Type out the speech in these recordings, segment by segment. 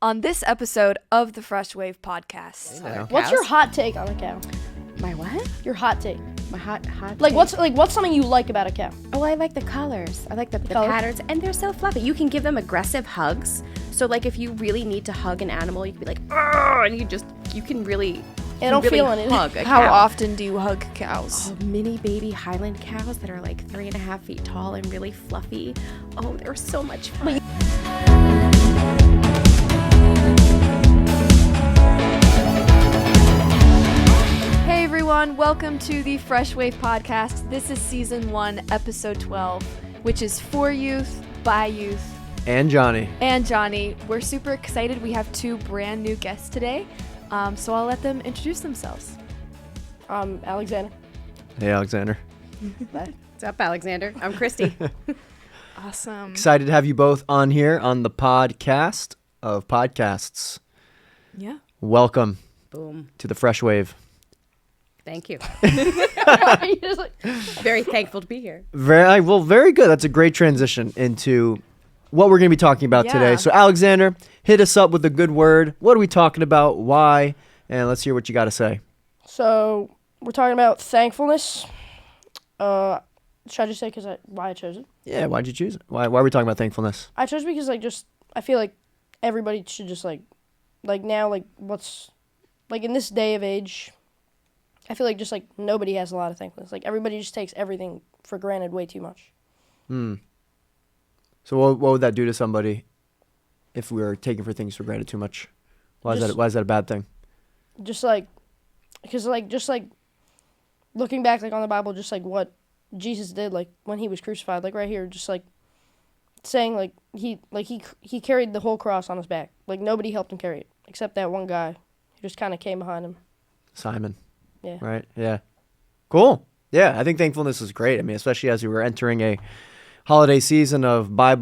on this episode of the Fresh Wave podcast. What's your hot take on a cow? My what? Your hot take. My hot Like take? what's something you like about a cow? Oh, I like the colors. I like the colors? patterns, and they're so fluffy. You can give them aggressive hugs. So like if you really need to hug an animal, you can be like, oh, and you can really don't feel anything. hug a How cow. often do you hug cows? Oh, mini baby Highland cows that are like 3.5 feet tall and really fluffy. Oh, they're so much fun. Hey everyone, welcome to the Fresh Wave podcast. This is season 1, episode 12, which is for youth, by youth, and Johnny. We're super excited. We have 2 brand new guests today, so I'll let them introduce themselves. Alexander. Hey, Alexander. What's up, Alexander? I'm Kristie. Awesome. Excited to have you both on here on the podcast of podcasts. Yeah. Welcome Boom. to the Fresh Wave. Thank you. You're just like, Very thankful to be here. Very good. That's a great transition into what we're going to be talking about today. So, Alexander, hit us up with a good word. What are we talking about? Why? And let's hear what you got to say. so we're talking about thankfulness. Should I just say why I chose it? Yeah, why'd you choose it? Why are we talking about thankfulness? I chose it because I feel like everybody should just like now what's like in this day of age. I feel like just like nobody has a lot of thankfulness. Like everybody just takes everything for granted way too much. So what would that do to somebody if we were taking for things for granted too much? Why is that a bad thing? Just like, because looking back on the Bible, just like what Jesus did when he was crucified, right here, just saying he carried the whole cross on his back. Nobody helped him carry it except that one guy who just kind of came behind him. Simon. Yeah. Right. Yeah. Cool. Yeah. I think thankfulness is great. I mean, especially as we were entering a holiday season of bye,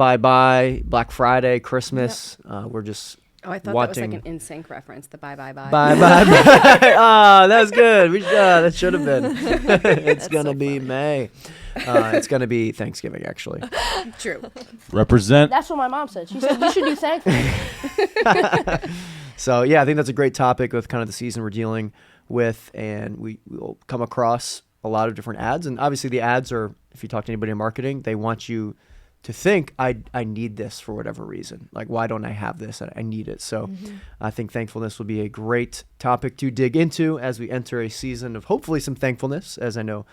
Black Friday, Christmas. We're just Oh, I thought watching... that was like an NSYNC reference, the bye. Bye. Oh, that was good. That should have been. It's going to be May. It's going to be Thanksgiving, actually. True. Represent. That's what my mom said. She said we should do thankfulness. So, yeah, I think that's a great topic with kind of the season we're dealing with. And we'll come across a lot of different ads. And obviously the ads are, if you talk to anybody in marketing, they want you to think, I need this for whatever reason. Like, why don't I have this? I need it. So I think thankfulness will be a great topic to dig into as we enter a season of hopefully some thankfulness, as I know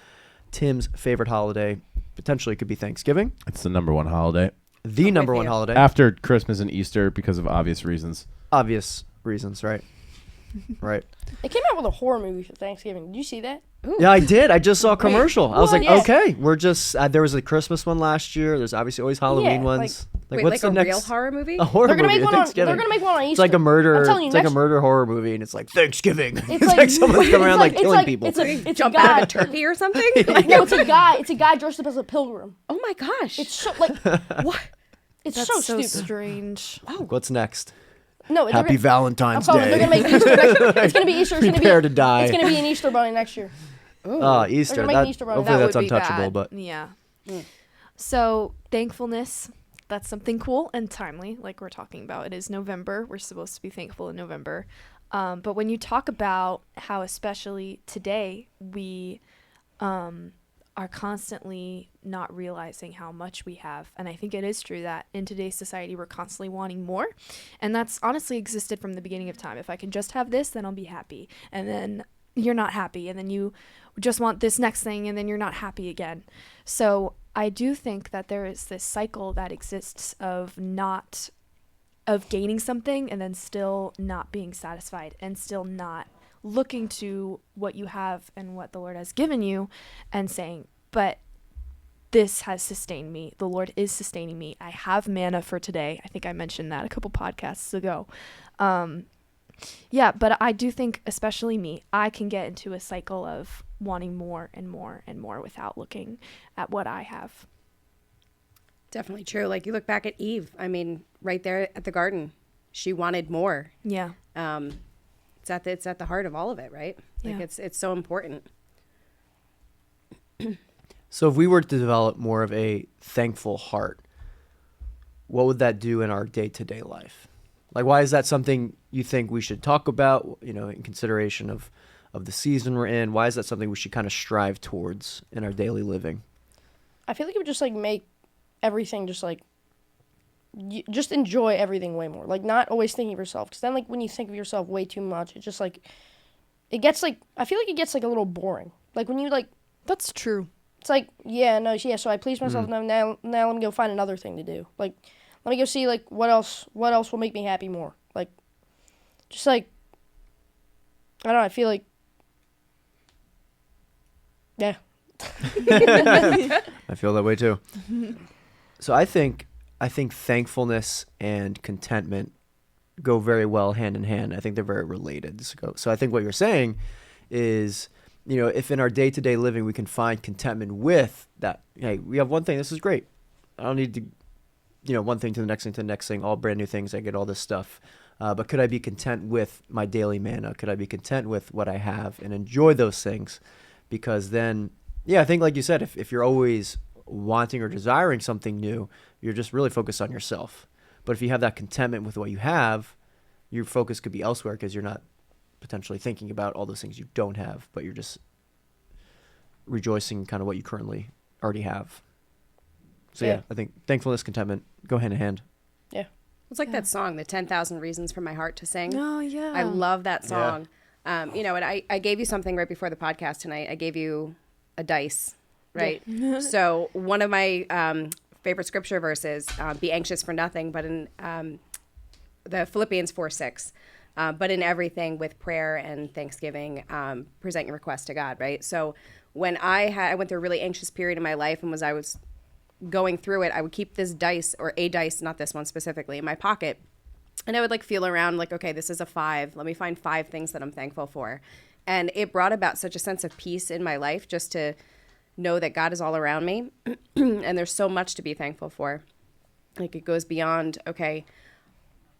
Tim's favorite holiday potentially could be Thanksgiving. It's the number one holiday. The number one holiday. After Christmas and Easter because of obvious reasons. Obvious reasons, right? Right. They came out with a horror movie for Thanksgiving. Did you see that? Ooh. Yeah, I did. I just saw a commercial. I was like, Yes. okay, we're just, there was a Christmas one last year. There's obviously always Halloween Yeah, ones. Wait, what's like the a next? real horror movie? A horror They're gonna movie. make one on. Thanksgiving. They're gonna make one on Easter. It's like a murder. I'm telling you, It's like a next- murder horror movie, and it's like Thanksgiving. It's like someone's coming around killing people. It's a Jump guy. out of a turkey or something? No, it's a guy. It's a guy dressed up as a pilgrim. Oh my gosh. It's so what? It's That's so so stupid. strange. What's next? No, Happy I'm Valentine's telling you, Day. they're gonna make Easter. It's gonna be Easter. Prepare to die. It's gonna be an Easter bunny next year. Easter. They're gonna make an Easter bunny. Hopefully That that's would be untouchable. bad. But Yeah. So thankfulness, that's something cool and timely, like we're talking about. It is November. We're supposed to be thankful in November. But when you talk about how, especially today, we are constantly not realizing how much we have. And I think it is true that in today's society, we're constantly wanting more. And that's honestly existed from the beginning of time. If I can just have this, then I'll be happy. And then you're not happy. And then you just want this next thing, and then you're not happy again. So I do think that there is this cycle that exists of gaining something and then still not being satisfied and still not looking to what you have and what the Lord has given you and saying, but this has sustained me. The Lord is sustaining me. I have manna for today. I think I mentioned that a couple podcasts ago. Yeah, but I do think, especially me, I can get into a cycle of wanting more and more and more without looking at what I have. Definitely true. Like you look back at Eve. I mean, right there at the garden, she wanted more. Yeah. It's at the heart of all of it, right? Like Yeah. it's so important. So if we were to develop more of a thankful heart, what would that do in our day-to-day life? Like, why is that something you think we should talk about, in consideration of the season we're in? Why is that something we should kind of strive towards in our daily living? I feel like it would just, like, make everything just, like, just enjoy everything way more. Like, not always thinking of yourself. Because then, like, when you think of yourself way too much, it just, like, it gets, like, I feel like it gets, like, a little boring. Like, when you, like, That's true. it's like, so I pleased myself, now let me go find another thing to do. Like, let me go see, like, what else will make me happy more. Like, just, like, I don't know, I feel like, yeah. I feel that way too. So I think thankfulness and contentment go very well hand in hand. I think they're very related. So I think what you're saying is, if in our day-to-day living we can find contentment with that, hey, we have one thing, this is great. I don't need to, one thing to the next thing to the next thing, all brand new things. I get all this stuff. But could I be content with my daily manna? Could I be content with what I have and enjoy those things? Because then, I think like you said, if you're always wanting or desiring something new, you're just really focused on yourself. But if you have that contentment with what you have, your focus could be elsewhere because you're not potentially thinking about all those things you don't have, but you're just rejoicing in kind of what you currently already have. So Yeah. I think thankfulness, contentment go hand in hand. It's like that song, the 10,000 Reasons for My Heart to Sing. Oh, yeah. I love that song. And I gave you something right before the podcast tonight. I gave you a dice, right? So one of my favorite scripture verses, be anxious for nothing, but in the Philippians 4:6, but in everything with prayer and thanksgiving, present your request to God, right? So when I went through a really anxious period in my life, and I was going through it, I would keep this dice, or a dice, not this one specifically, in my pocket. And I would, like, feel around, like, okay, this is a 5. Let me find 5 things that I'm thankful for. And it brought about such a sense of peace in my life just to know that God is all around me. And there's so much to be thankful for. Like, it goes beyond, okay,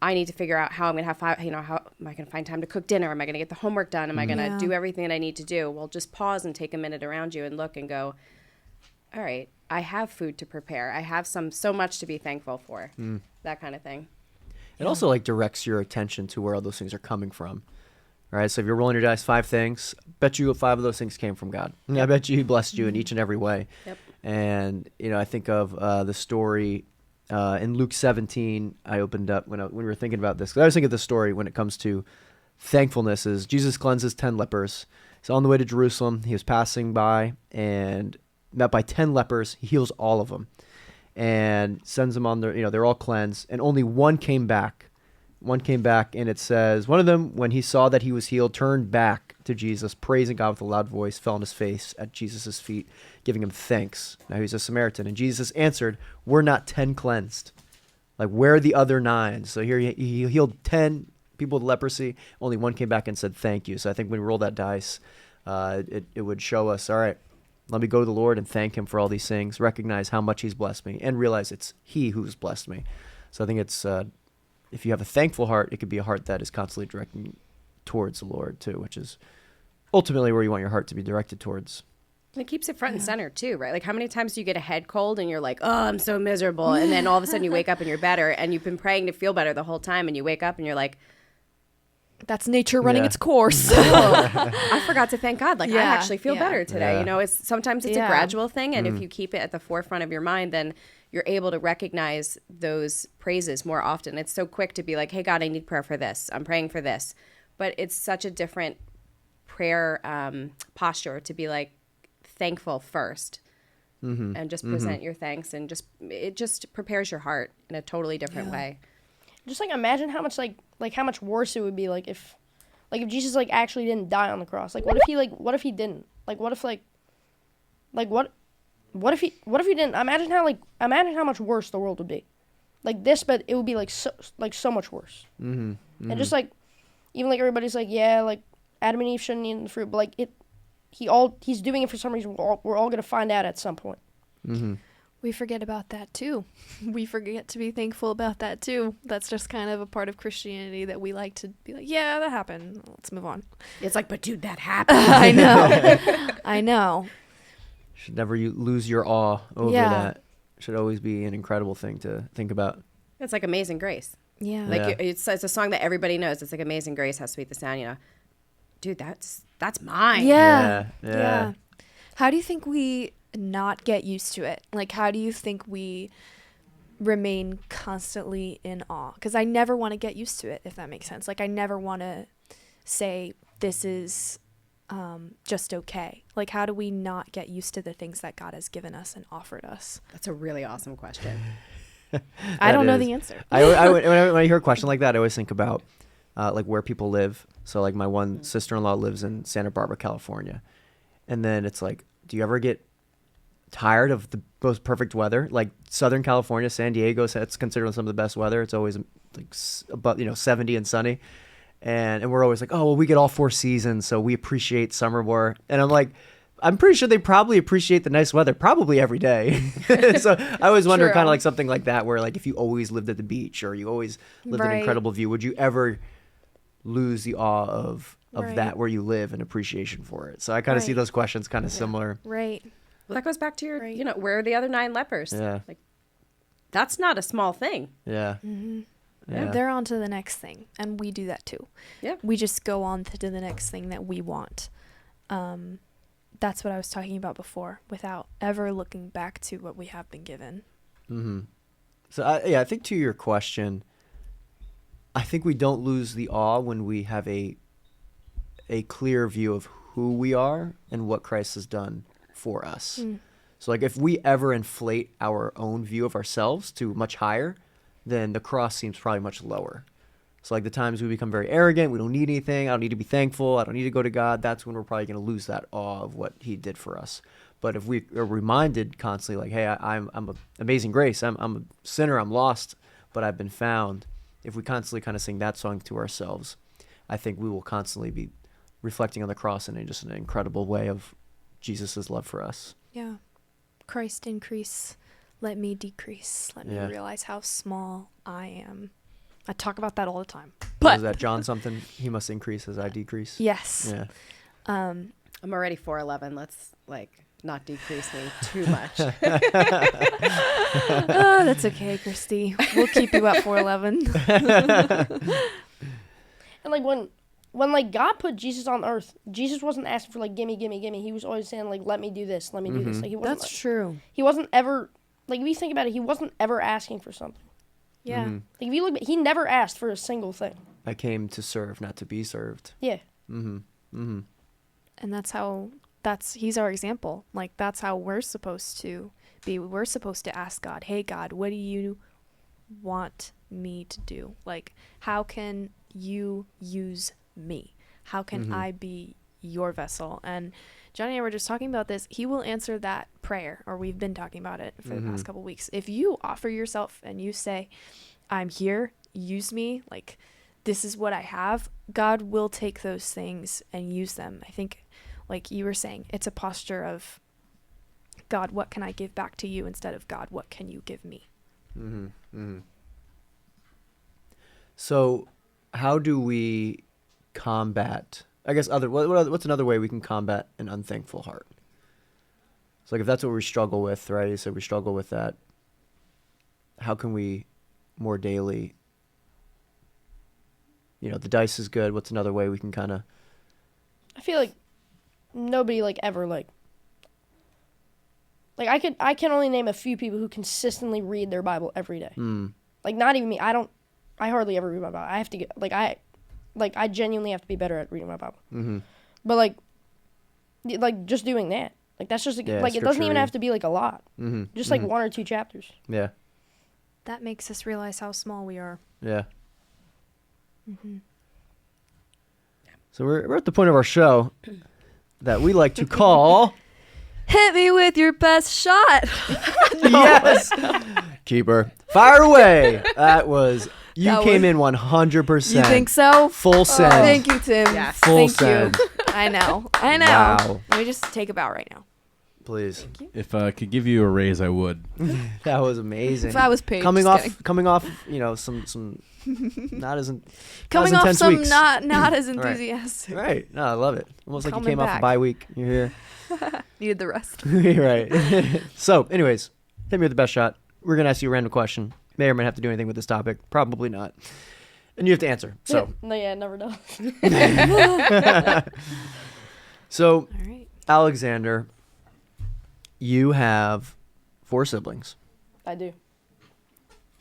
I need to figure out how I'm going to have how am I going to find time to cook dinner? Am I going to get the homework done? Am I going to do everything that I need to do? Well, just pause and take a minute around you and look and go, all right, I have food to prepare. I have so much to be thankful for. That kind of thing. It also like directs your attention to where all those things are coming from. Right? So if you're rolling your dice 5 things, bet you 5 of those things came from God. I bet you he blessed you in each and every way. Yep. And, I think of the story in Luke 17, I opened up when we were thinking about this. 'Cause I was thinking of the story when it comes to thankfulness is Jesus cleanses 10 lepers. He's on the way to Jerusalem. He was passing by and met by 10 lepers. He heals all of them and sends them on their, they're all cleansed. And only one came back. One came back, and it says, one of them, when he saw that he was healed, turned back to Jesus, praising God with a loud voice, fell on his face at Jesus' feet, giving him thanks. Now he's a Samaritan. And Jesus answered, we're not 10 cleansed. Like, where are the other 9? So here he healed 10 people with leprosy. Only one came back and said, thank you. So I think when we roll that dice, it would show us, all right, let me go to the Lord and thank him for all these things, recognize how much he's blessed me, and realize it's he who's blessed me. So I think it's, if you have a thankful heart, it could be a heart that is constantly directing towards the Lord too, which is ultimately where you want your heart to be directed towards. And it keeps it front and center too, right? Like, how many times do you get a head cold and you're like, oh, I'm so miserable. And then all of a sudden you wake up and you're better, and you've been praying to feel better the whole time, and you wake up and you're like, That's nature running its course. I forgot to thank God. Like, I actually feel better today. Yeah. Sometimes it's a gradual thing. And if you keep it at the forefront of your mind, then you're able to recognize those praises more often. It's so quick to be like, hey, God, I need prayer for this. I'm praying for this. But it's such a different prayer posture to be like thankful first and just present your thanks. And it just prepares your heart in a totally different way. Just, like, imagine how much, like how much worse it would be, like, if Jesus, like, actually didn't die on the cross. Like, what if he didn't? Like, what if he didn't? Imagine how much worse the world would be. Like this, but it would be, like, so much worse. And just, like, even, like, everybody's like, yeah, like, Adam and Eve shouldn't eat the fruit, but, like, he's doing it for some reason. We're all going to find out at some point. We forget about that too. We forget to be thankful about that too. That's just kind of a part of Christianity that we like to be like, yeah, that happened. Let's move on. It's like, but dude, that happened. I know. I know. Should never lose your awe over that. Should always be an incredible thing to think about. It's like Amazing Grace. Yeah. Like Yeah. it's a song that everybody knows. It's like Amazing Grace, How Sweet the Sound. You know, dude, that's mine. Yeah. Yeah. How do you think we not get used to it? Like, how do you think we remain constantly in awe? Because I never want to get used to it, if that makes sense. Like, I never want to say this is just okay. Like, how do we not get used to the things that God has given us and offered us? That's a really awesome question. I don't know is. the answer. When I hear a question like that, I always think about like where people live. So like my one sister-in-law lives in Santa Barbara, California. And then it's like, do you ever get tired of the most perfect weather? Like Southern California, San Diego, it's considered some of the best weather. It's always like about 70 and sunny. And we're always like, oh, well, we get all 4 seasons, so we appreciate summer more. And I'm like, I'm pretty sure they probably appreciate the nice weather probably every day. So I always wonder True. kind of like something like that, where like if you always lived at the beach or you always lived an Right. incredible view, would you ever lose the awe of Right. that where you live and appreciation for it? So I kind of see Right. those questions kind of similar. Right. Well, that goes back to your, Right. where are the other 9 lepers? Yeah. Like, that's not a small thing. Yeah. Mm-hmm. Yeah. They're on to the next thing, and we do that too. Yeah. We just go on to the next thing that we want. That's what I was talking about before, without ever looking back to what we have been given. Mm-hmm. So I think to your question, I think we don't lose the awe when we have a clear view of who we are and what Christ has done for us. So like if we ever inflate our own view of ourselves to much higher, then the cross seems probably much lower. So like the times we become very arrogant, we don't need anything, I don't need to be thankful, I don't need to go to God, that's when we're probably going to lose that awe of what he did for us. But if we are reminded constantly like, hey, I'm an amazing grace, I'm a sinner, I'm lost, but I've been found. If we constantly kind of sing that song to ourselves, I think we will constantly be reflecting on the cross in just an incredible way of Jesus' love for us. Yeah. Christ increase, let me decrease. Let Yeah. me realize how small I am. I talk about that all the time. What But is that John something? He must increase as I decrease. yes. Yeah. I'm already 4'11". Let's not decrease me too much. Oh, that's okay, Kristie. We'll keep you at 4'11". And like when like God put Jesus on earth, Jesus wasn't asking for like gimme. He was always saying like let me do this, let me do this. Like he wasn't true. he wasn't ever like if you think about it, he wasn't ever asking for something. Yeah. Mhm. Like if you look, he never asked for a single thing. I came to serve, not to be served. Yeah. Mm-hmm. Mm-hmm. And he's our example. Like that's how we're supposed to be. We're supposed to ask God, hey God, what do you want me to do? Like, how can you use me? How can I be your vessel? And Johnny and I were just talking about this. He will answer that prayer, or we've been talking about it for the past couple weeks. If you offer yourself and you say, I'm here, use me, like this is what I have, God will take those things and use them. I think, like you were saying, it's a posture of, God, what can I give back to you, instead of, God, what can you give me? Mm-hmm. Mm-hmm. So how do we combat, I guess, what's another way we can combat an unthankful heart? So like if that's what we struggle with, right? So we struggle with that. How can we more daily, the dice is good. What's another way we can kind of, I feel like nobody like ever like I can only name a few people who consistently read their Bible every day. Like not even me. I hardly ever read my Bible. I have to get I genuinely have to be better at reading my Bible. mm-hmm. But like just doing that, like that's just Yeah, like it doesn't scripture even reading. have to be like a lot. Mm-hmm. Just like 1 or 2 chapters. Yeah. That makes us realize how small we are. Yeah. So we're at the point of our show that we like to call Hit me with your best shot. yes, keeper, fire away. That was you That came was- in 100%. You think so? Full send. Thank you, Tim. Yes. Full Thank send. you. I know. Wow. Let me just take a bow right now. Please. If I could give you a raise, I would. That was amazing. If I was paid, coming just off, kidding. some not as Coming not off as intense some weeks. not as Right. enthusiastic. Right. No, I love it. Almost like you Coming came off a back. bye week. You're here. Needed the rest. Right. So, anyways, hit me with the best shot. We're gonna ask you a random question. may or may not have to do anything with this topic. Probably not. And you have to answer. So, No, yeah, never know. so All right. Alexander, you have 4 siblings. I do.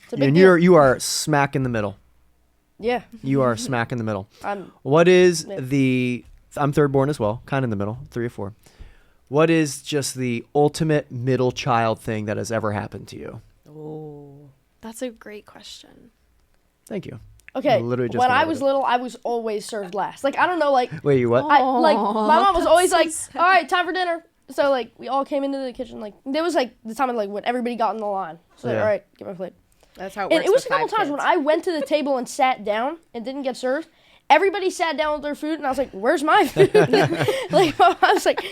It's a big And deal. you are smack in the middle. Yeah. You are smack in the middle. I'm What is Yeah. I'm third born as well, kind of in the middle, 3 or 4. What is just the ultimate middle child thing that has ever happened to you? Oh. That's a great question. Thank you. okay. Literally just When went I over was it. little, I was always served last. Like, I don't know, like, Wait, you what? I like my mom was that's always so like, sad. "All right, time for dinner." So like we all came into the kitchen. Like there was like the time of like when everybody got in the line. So like, Yeah. all right, get my plate. That's how it And works it was with a couple 5 times when kids. I went to the table and sat down and didn't get served. Everybody sat down with their food, and I was like, "Where's my food?" Like my mom was like,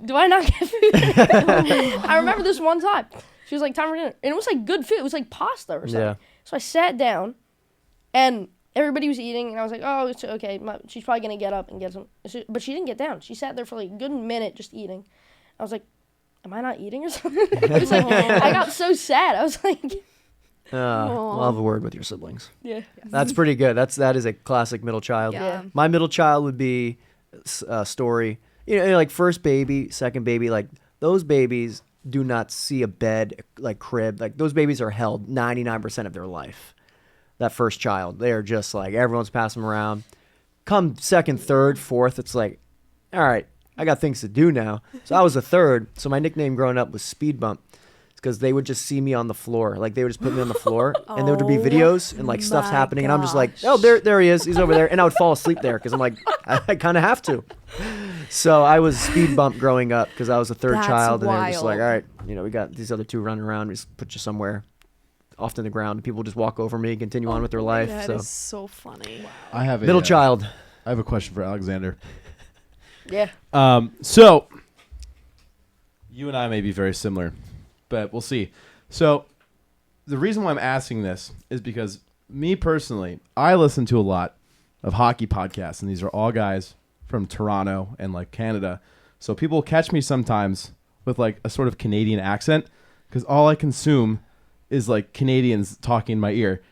"Do I not get food?" I remember this one time. She was like, "Time for dinner," and it was like good food. It was like pasta or something. Yeah. So I sat down, and everybody was eating, and I was like, "Oh, it's okay. She's probably gonna get up and get some." But she didn't get down. She sat there for like a good minute just eating. I was like, "Am I not eating or something?" It was like I got so sad. I was like, I'll have a word with your siblings. "Yeah, That's pretty good. That is a classic middle child. Yeah. My middle child would be a story. You know, like first baby, second baby, like those babies do not see a bed, like crib. Like those babies are held 99% of their life. That first child, they are just like everyone's passing them around. Come second, third, fourth, it's like, all right, I got things to do now. So I was a third. So my nickname growing up was Speed Bump. Because they would just see me on the floor. Like, they would just put me on the floor, and there would be videos, and, like, stuff's my happening, and I'm just like, gosh. oh, there he is. He's over there. And I would fall asleep there because I'm like, I kind of have to. So I was Speed Bump growing up because I was a third That's child, and they were just like, wild. all right, you know, we got these other 2 running around. We just put you somewhere off to the ground, and people just walk over me and continue on with their life. That So is so funny. I have a middle child. I have a question for Alexander. yeah." So you and I may be very similar, but we'll see. So the reason why I'm asking this is because me personally, I listen to a lot of hockey podcasts, and these are all guys from Toronto and like Canada. So people catch me sometimes with like a sort of Canadian accent because all I consume is like Canadians talking in my ear.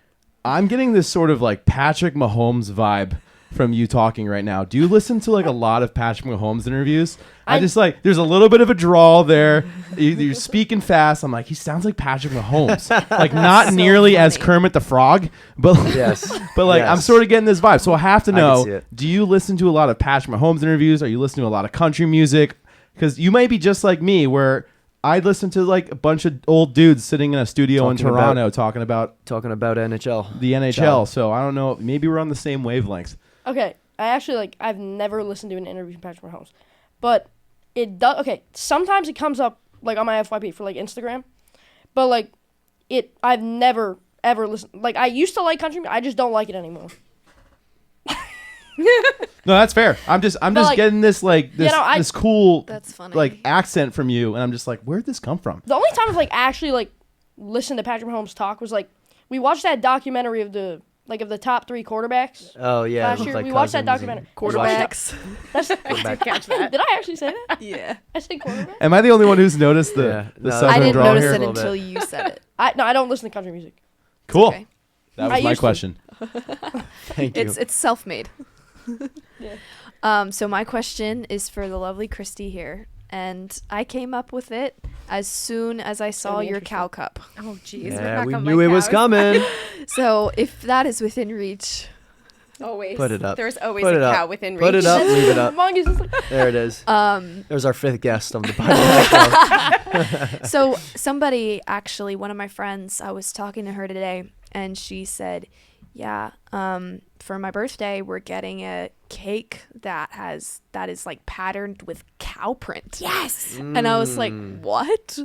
I'm getting this sort of like Patrick Mahomes vibe from you talking right now. Do you listen to like a lot of Patrick Mahomes interviews? I just like, there's a little bit of a drawl there. You're speaking fast. I'm like, he sounds like Patrick Mahomes. Like not So nearly as funny. Kermit the Frog, but Yes. but like I'm Yes. sort of getting this vibe. So I have to I can see know, it. do you listen to a lot of Patrick Mahomes interviews? Are you listening to a lot of country music? Because you might be just like me where I listen to like a bunch of old dudes sitting in a studio in Talking about- Toronto talking about Talking about NHL. the NHL. Ciao. So I don't know. Maybe we're on the same wavelengths. Okay, I actually like I've never listened to an interview from Patrick Mahomes, but it does. Okay, sometimes it comes up like on my FYP for like Instagram, but like I've never ever listened. Like I used to like country, I just don't like it anymore. No, that's fair. I'm just like, getting this like this know, this cool That's funny. like accent from you, and I'm just like, where'd this come from? The only time I've like actually like listened to Patrick Mahomes talk was like we watched that documentary of the top 3 quarterbacks. Oh, yeah. Last with, year, like, we watched that cousins and- documentary. Quarterbacks. That's, Quarterback. Catch that. did I actually say that? Yeah. I said quarterback. Am I the only one who's noticed the Yeah. the No, southern I didn't drawl notice here? it A little until bit. you said it. I don't listen to country music. Cool. Okay. That I was my used to. question. Thank you. It's self-made. Yeah. So my question is for the lovely Kristie here, and I came up with it as soon as I saw be your interesting. cow cup. Oh, jeez. Yeah, we knew it was coming. So if that is within reach, Always. Put it up. There's always Put a it up. cow within reach. Put it up. Leave it up. Mongoose is like, There it is. um, There's our 5th guest on the podcast. so somebody actually, one of my friends, I was talking to her today, and she said, yeah, for my birthday, we're getting a cake that is like patterned with cow print. Yes. And I was like, what?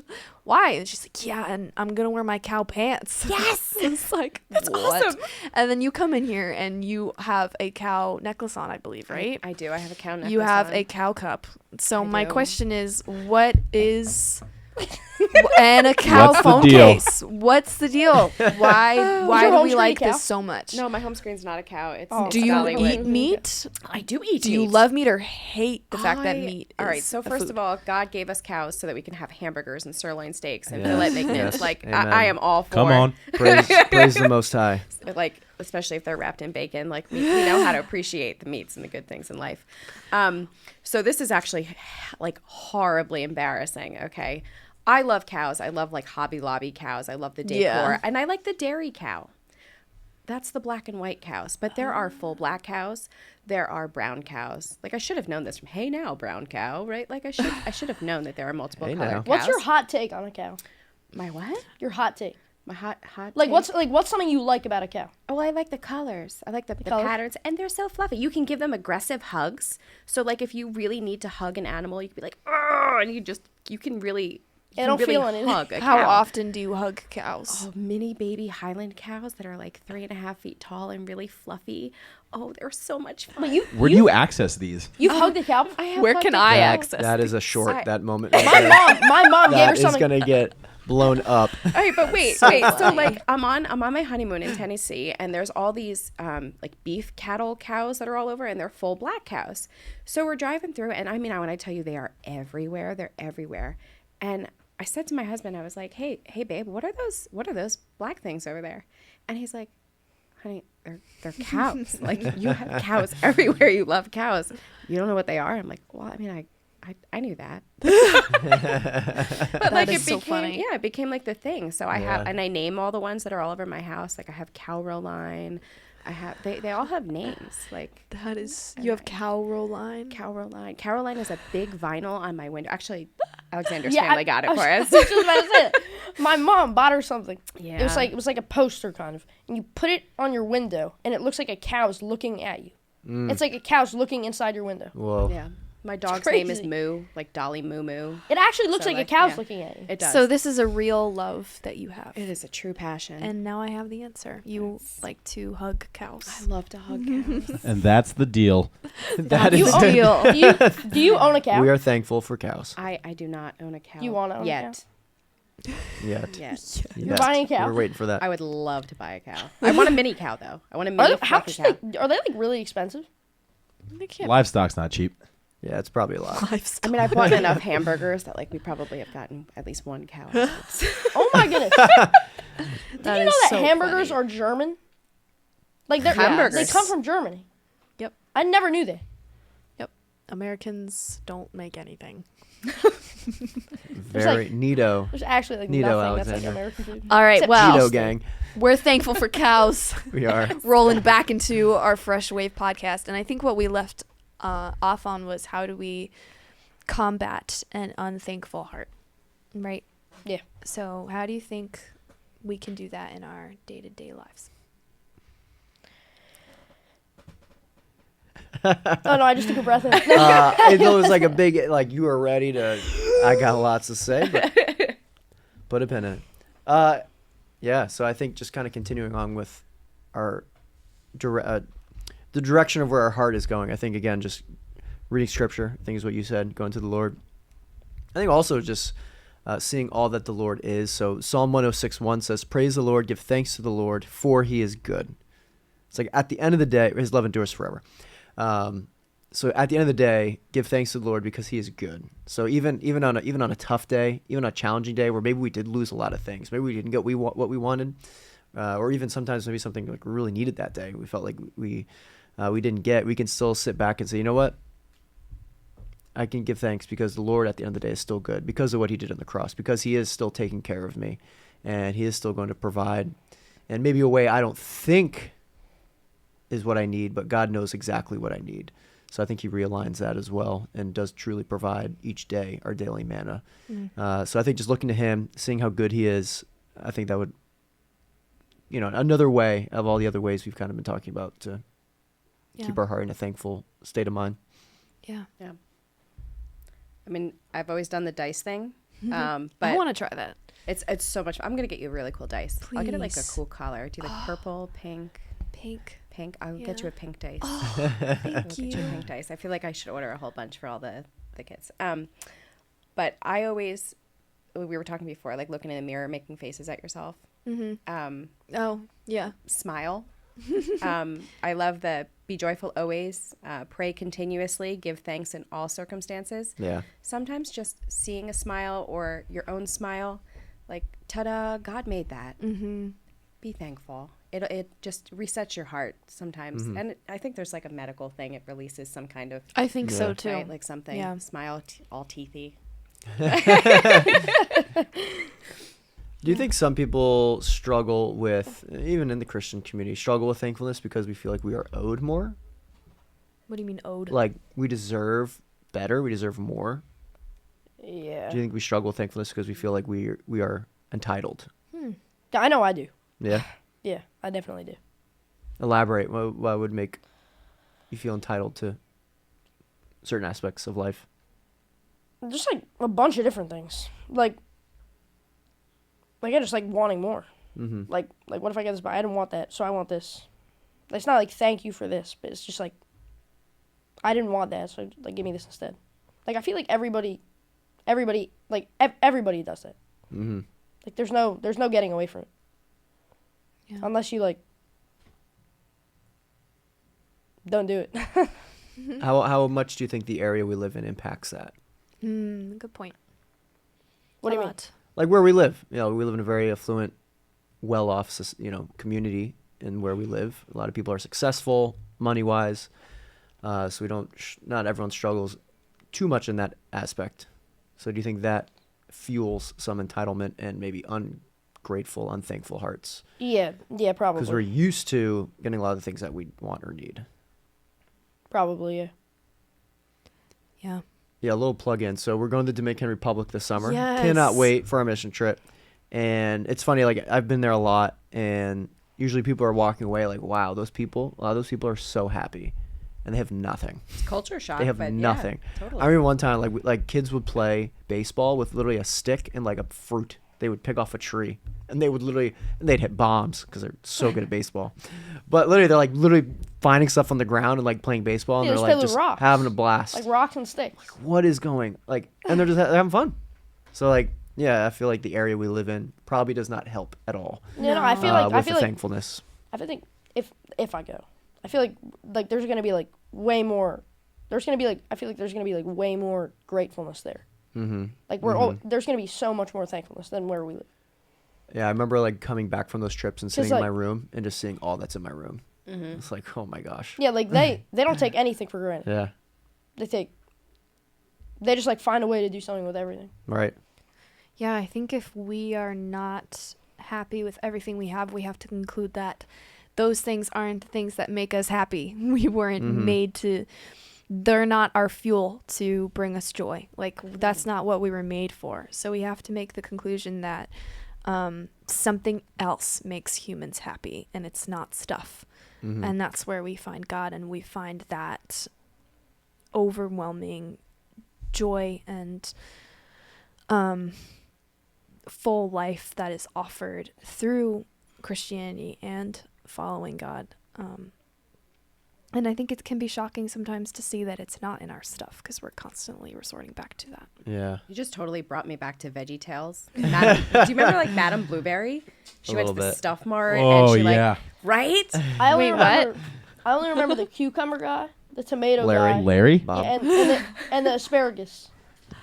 Why? And she's like, yeah, and I'm going to wear my cow pants. Yes. It's like, that's awesome. And then you come in here and you have a cow necklace on, I believe, right? I do. I have a cow necklace You have on. a cow cup. So I my do. question is, what is And a cow What's the phone deal? case. What's the deal? Why your do home we screen like a cow? this so much? No, my home screen's not a cow. It's, Oh. it's Do you Dollywood. eat meat? I do eat Do you meat. love meat or hate the fact that meat All right, is so a first food? of all, God gave us cows so that we can have hamburgers and sirloin steaks and Yes, filet mignons. yes, Like, amen. I am all for Come on. Praise the Most High. like especially if they're wrapped in bacon, like we know how to appreciate the meats and the good things in life. So this is actually like horribly embarrassing. Okay, I love cows. I love like Hobby Lobby cows. I love the decor, Yeah. and I like the dairy cow. That's the black and white cows, but there are full black cows. There are brown cows. Like I should have known this from Hey Now, brown cow, right? Like I should have known that there are multiple Hey colored Now. cows. What's your hot take on a cow? my what? Your hot take. My hot Like take? what's something you like about a cow? Oh, I like the colors. I like the colors? patterns, and they're so fluffy. You can give them aggressive hugs. So, like, if you really need to hug an animal, you can be like, "Oh," and you can really, They don't feel anything. hug a How cow. often do you hug cows? Oh, mini baby Highland cows that are like 3.5 feet tall and really fluffy. Oh, they're so much fun. But Where do you access these? you've hugged a cow. I have Where hugged can a I cow. access? That is a short, I- that moment. My mom gave her That is something. going to get blown up. All right, but wait. So like I'm on my honeymoon in Tennessee, and there's all these like beef cattle cows that are all over, and they're full black cows. So we're driving through, and I mean, when I tell you they are everywhere, they're everywhere. And I said to my husband, I was like, hey babe, what are those black things over there? And he's like, honey, they're cows. Like you have cows everywhere. You love cows. You don't know what they are? I'm like, well, I mean, I knew that. But like is it so became funny. yeah, it became like the thing. So I have Yeah. and I name all the ones that are all over my house. Like I have Cowroline. I have they all have names. Like That is, you have cow roll line. Cowroline. Cowroline is a big vinyl on my window. Actually, Alexander's Yeah, family got it for I us. was just about to say it. My mom bought her something. Yeah. It was like a poster kind of, and you put it on your window, and it looks like a cow's looking at you. It's like a cow's looking inside your window. Whoa. Yeah. My dog's name is crazy. Moo, like Dolly Moo Moo. It actually looks So, like a like, cow's yeah. looking at you. It does. So this is a real love that you have. it is a true passion. And now I have the answer. You like to hug I cows. love to hug cows. And that's the deal. That You is own- deal. Do you own a cow? We are thankful for cows. I do not own a cow. You wanna own a yet. Yet. Yet. Yet. buying a cow? We're waiting for that. I would love to buy a cow. I want a mini cow though. I want a Are mini they, how fluffy much cow. are they like really expensive? They can't. Livestock's not cheap. Yeah, it's probably a lot. I Livestock. mean, I've bought enough hamburgers that like we probably have gotten at least one cow. Oh my goodness! Did you know is that so hamburgers funny. are German? Like they're Hamburgers? they come from Germany. Yep. I never knew that. Yep. Americans don't make anything. Very neato. There's actually like Neato, nothing that's like Alexander. American food. All right. Except Well, Neato gang. we're thankful for cows. We are. Rolling back into our Fresh Wave podcast. And I think what we left off on was how do we combat an unthankful heart, right? Yeah. So how do you think we can do that in our day-to-day lives? Oh no, I just took a breath in. It was like a big, like you were ready to. I got lots to say, but put a pin in it. Yeah, so I think just kind of continuing on with our the direction of where our heart is going. I think again, just reading scripture. I think is what you said. Going to the Lord. I think also just seeing all that the Lord is. So Psalm 106:1 says, "Praise the Lord, give thanks to the Lord, for He is good." It's like at the end of the day, His love endures forever. So at the end of the day, give thanks to the Lord because He is good. So even on a tough day, even on a challenging day where maybe we did lose a lot of things, maybe we didn't get what we wanted, or even sometimes maybe something like we really needed that day, we felt like we didn't get, we can still sit back and say, you know what? I can give thanks because the Lord at the end of the day is still good because of what He did on the cross, because He is still taking care of me, and He is still going to provide, and maybe a way I don't think is what I need, but God knows exactly what I need. So I think He realigns that as well and does truly provide each day our daily manna. So I think just looking to Him, seeing how good He is, I think that would, another way of all the other ways we've kind of been talking about to keep our heart in a thankful state of mind. Yeah. Yeah. I mean, I've always done the dice thing, but I want to try that. it's so much. I'm gonna get you a really cool dice. I'll get it like a Please. cool color. Do you like purple, pink? Pink. Pink. I'll get Yeah. you a pink dice. Thank I'll get you a you. pink dice. I feel like I should order a whole bunch for all the kids. But I always we were talking before, like looking in the mirror, making faces at yourself. Oh, yeah. Smile. I love the be joyful always, pray continuously, give thanks in all circumstances. Yeah. Sometimes just seeing a smile or your own smile, like, ta-da, God made that. Be thankful. It just resets your heart sometimes. And I think there's like a medical thing. It releases some kind of, I think so Yeah. too. right, like something, Yeah. smile, all teethy. Do you think some people struggle with, even in the Christian community, struggle with thankfulness because we feel like we are owed more? What do you mean owed? Like we deserve better, we deserve more? Yeah. Do you think we struggle with thankfulness because we feel like we are entitled? I know I do. Yeah. Yeah, I definitely do. Elaborate. What would make you feel entitled to certain aspects of life? Just like a bunch of different things. Like I just like wanting more. Like what if I get this? But I didn't want that, so I want this. It's not like thank you for this, but it's just like I didn't want that, so like give me this instead. Like I feel like everybody does that. Like there's no getting away from it. Yeah. Unless you like don't do it. How much do you think the area we live in impacts that? Good point. What do you mean? lot. Like where we live, we live in a very affluent, well-off, community in where we live. A lot of people are successful money-wise, so we don't. Not everyone struggles too much in that aspect. So do you think that fuels some entitlement and maybe ungrateful, unthankful hearts? Yeah, probably. Because we're used to getting a lot of the things that we want or need. Probably, yeah. Yeah. Yeah, a little plug-in. So we're going to the Dominican Republic this summer. Yes. Cannot wait for our mission trip. And it's funny, like I've been there a lot, and usually people are walking away like, wow, a lot of those people are so happy, and they have nothing. It's culture shock. They have but nothing. Yeah, totally. I remember one time, like kids would play baseball with literally a stick and like a fruit. They would pick off a tree, and they'd hit bombs because they're so good at baseball. But literally, they're like literally finding stuff on the ground and like playing baseball, and Yeah, they're just like play with just rocks. having a blast. Like rocks and sticks. What is going and they're just they're having fun. So like, yeah, I feel like the area we live in probably does not help at all. You know, I feel with like the thankfulness. I think if I go, I feel like there's gonna be like way more. I feel like there's gonna be like way more gratefulness there. Like there's gonna be so much more thankfulness than where we live. Yeah, I remember like coming back from those trips and sitting in like- my room and just seeing all that's in my room. It's like, oh my gosh. Yeah, like they don't take anything for granted. Yeah. They just like find a way to do something with everything. Right. Yeah, I think if we are not happy with everything we have to conclude that those things aren't the things that make us happy. We weren't made to, they're not our fuel to bring us joy. Like, that's not what we were made for. So we have to make the conclusion that something else makes humans happy, and it's not stuff. And that's where we find God, and we find that overwhelming joy and full life that is offered through Christianity and following God. And I think it can be shocking sometimes to see that it's not in our stuff, because we're constantly resorting back to that. Yeah. You just totally brought me back to Veggie Tales. Do you remember like Madame Blueberry? She went to the little bit. Stuff Mart Oh, and she yeah. right? I only Wait, remember, I only remember the cucumber guy, the tomato Larry. guy, Larry? Bob. yeah, and the asparagus.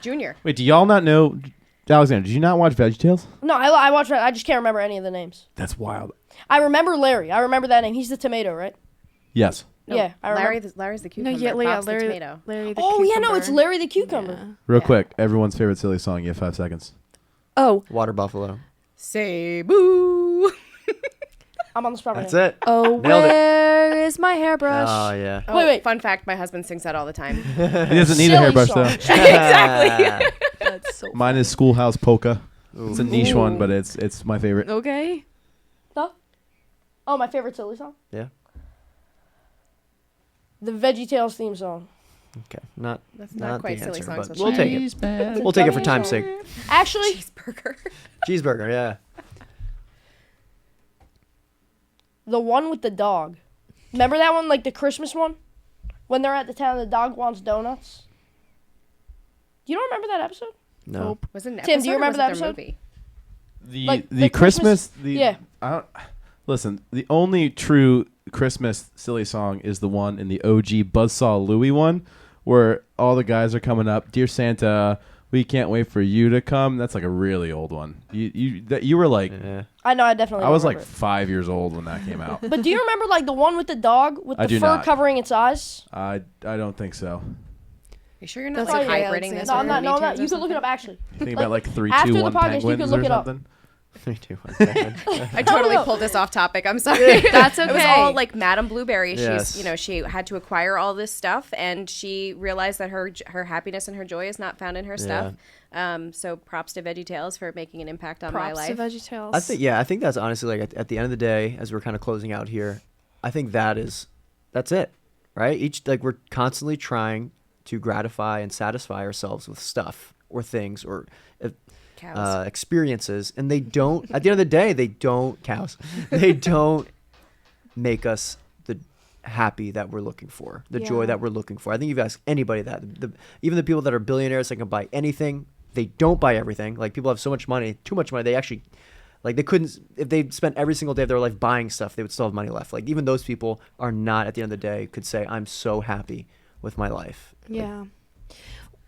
Junior. Wait, do y'all not know? Alexander, did you not watch VeggieTales? No, I watched it. I just can't remember any of the names. That's wild. I remember Larry. I remember that name. He's the tomato, right? Yes. No, Yeah, I remember. Larry's the No, cucumber. Bob's the Larry, tomato. Larry the Oh yeah, no, it's cucumber. Larry the cucumber. Yeah. Real Yeah. quick, everyone's favorite silly song. You have 5 seconds. Oh, Water buffalo. Say boo. I'm on the spot right That's now. it. oh, Nailed it. where is my hairbrush? Oh yeah. Oh, Wait. Fun fact: my husband sings that all the time. He doesn't need a Silly hairbrush song. though. Exactly. That's so Mine is Schoolhouse Polka. It's a niche Ooh. one, but it's my favorite. okay. Oh, my favorite silly song? Yeah. The VeggieTales theme song. Okay. Not That's not not quite the silly answer, songs. but with we'll take cheese. it. We'll take it for time's sake. Actually, Cheeseburger. Cheeseburger. Yeah. the one with the dog. Remember that one, like the Christmas one? When they're at the town, the dog wants donuts. You don't remember that episode? No. Hope. Was it an Tim, do you episode or remember was that it their episode? movie? Like, the the Christmas, Christmas- yeah. I don't, listen, the only true Christmas silly song is the one in the OG Buzzsaw Louie one, where all the guys are coming up, "Dear Santa, we can't wait for you to come." That's like a really old one. You were like, Yeah. I know, I definitely I was like remember it. 5 years old when that came out. But do you remember like the one with the dog with I the do fur not. covering its eyes? I don't think so. You sure you're not That's like okay, hybriding this? Alexander. No, with I'm not. No, Looney I'm not. Tunes or You can look it something? up actually. Think about like 3, after 2, the 1 podcast, you penguins can look or it up. something. 3, 2, 1, second. I totally no. pulled us off topic. I'm sorry. That's It was okay. all like Madame Blueberry. Yes. She's, she had to acquire all this stuff, and she realized that her happiness and her joy is not found in her stuff. So props to VeggieTales for making an impact on my Props life. to VeggieTales. I think that's honestly like at the end of the day, as we're kind of closing out here, I think that's it, right? We're constantly trying to gratify and satisfy ourselves with stuff or things or Cows. experiences, and they don't. At the end of the day, they don't make us the happy that we're looking for, the joy Yeah. that we're looking for. I think you've asked anybody that, even the people that are billionaires that can buy anything, they don't buy everything. Like people have so much money, too much money, they actually, like they couldn't, if they spent every single day of their life buying stuff, they would still have money left. Like even those people are not, at the end of the day, could say, I'm so happy with my life. Yeah.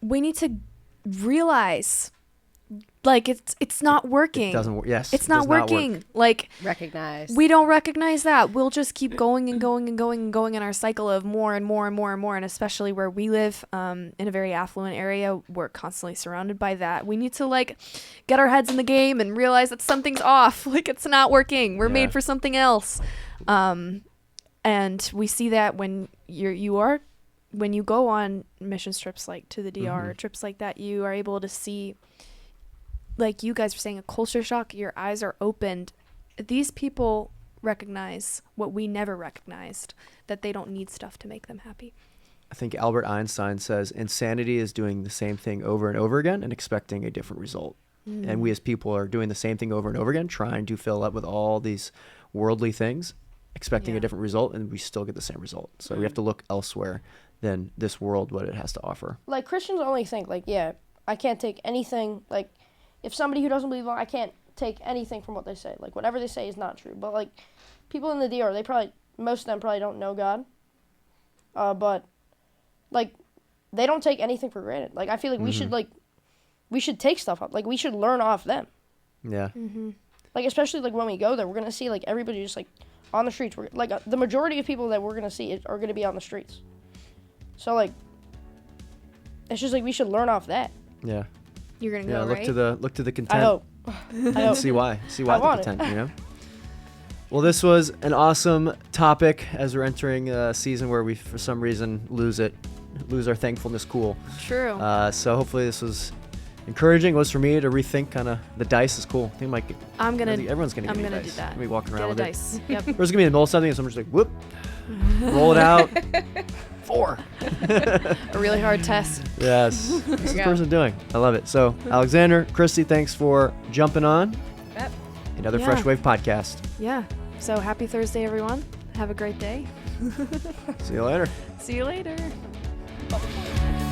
We need to realize like it's not working. It doesn't work. Yes. It's it not does not work. working. Like Recognize. we don't recognize that. We'll just keep going and going and going and going in our cycle of more and more and more and more. And especially where we live, in a very affluent area, we're constantly surrounded by that. We need to like get our heads in the game and realize that something's off. Like it's not working. We're Yeah. made for something else. And we see that when when you go on mission trips like to the DR, trips like that, you are able to see, like you guys were saying, a culture shock. Your eyes are opened. These people recognize what we never recognized, that they don't need stuff to make them happy. I think Albert Einstein says insanity is doing the same thing over and over again and expecting a different result. And we as people are doing the same thing over and over again, trying to fill up with all these worldly things, expecting Yeah. a different result, and we still get the same result. So we have to look elsewhere than this world, what it has to offer. Like Christians only think like, yeah, I can't take anything. Like if somebody who doesn't believe, I can't take anything from what they say. Like whatever they say is not true. But like people in the DR, most of them probably don't know God. But like they don't take anything for granted. Like I feel like we should take stuff up. Like we should learn off them. Yeah. Like especially like when we go there, we're gonna see like everybody just like on the streets. We're like the majority of people that we're gonna see are gonna be on the streets. So like, it's just like we should learn off that. Yeah. You're gonna Yeah. go, Look right? to the content. I hope. And see why I the want it. content, you know. Well, this was an awesome topic as we're entering a season where we, for some reason, lose our thankfulness cool. True. So hopefully this was encouraging. It was for me to rethink kind of the dice is cool. I think everyone's gonna get I'm a gonna dice. do that. Gonna be walking Get around a with dice. Yep. it. There's gonna be in the middle of something, and someone's just like, whoop, roll it out. 4. A really hard test. Yes. What's this go. person doing? I love it. So Alexander, Kristie, thanks for jumping on Yep. another Yeah. Fresh Wave podcast. Yeah. So happy Thursday, everyone. Have a great day. See you later. See you later. Bye.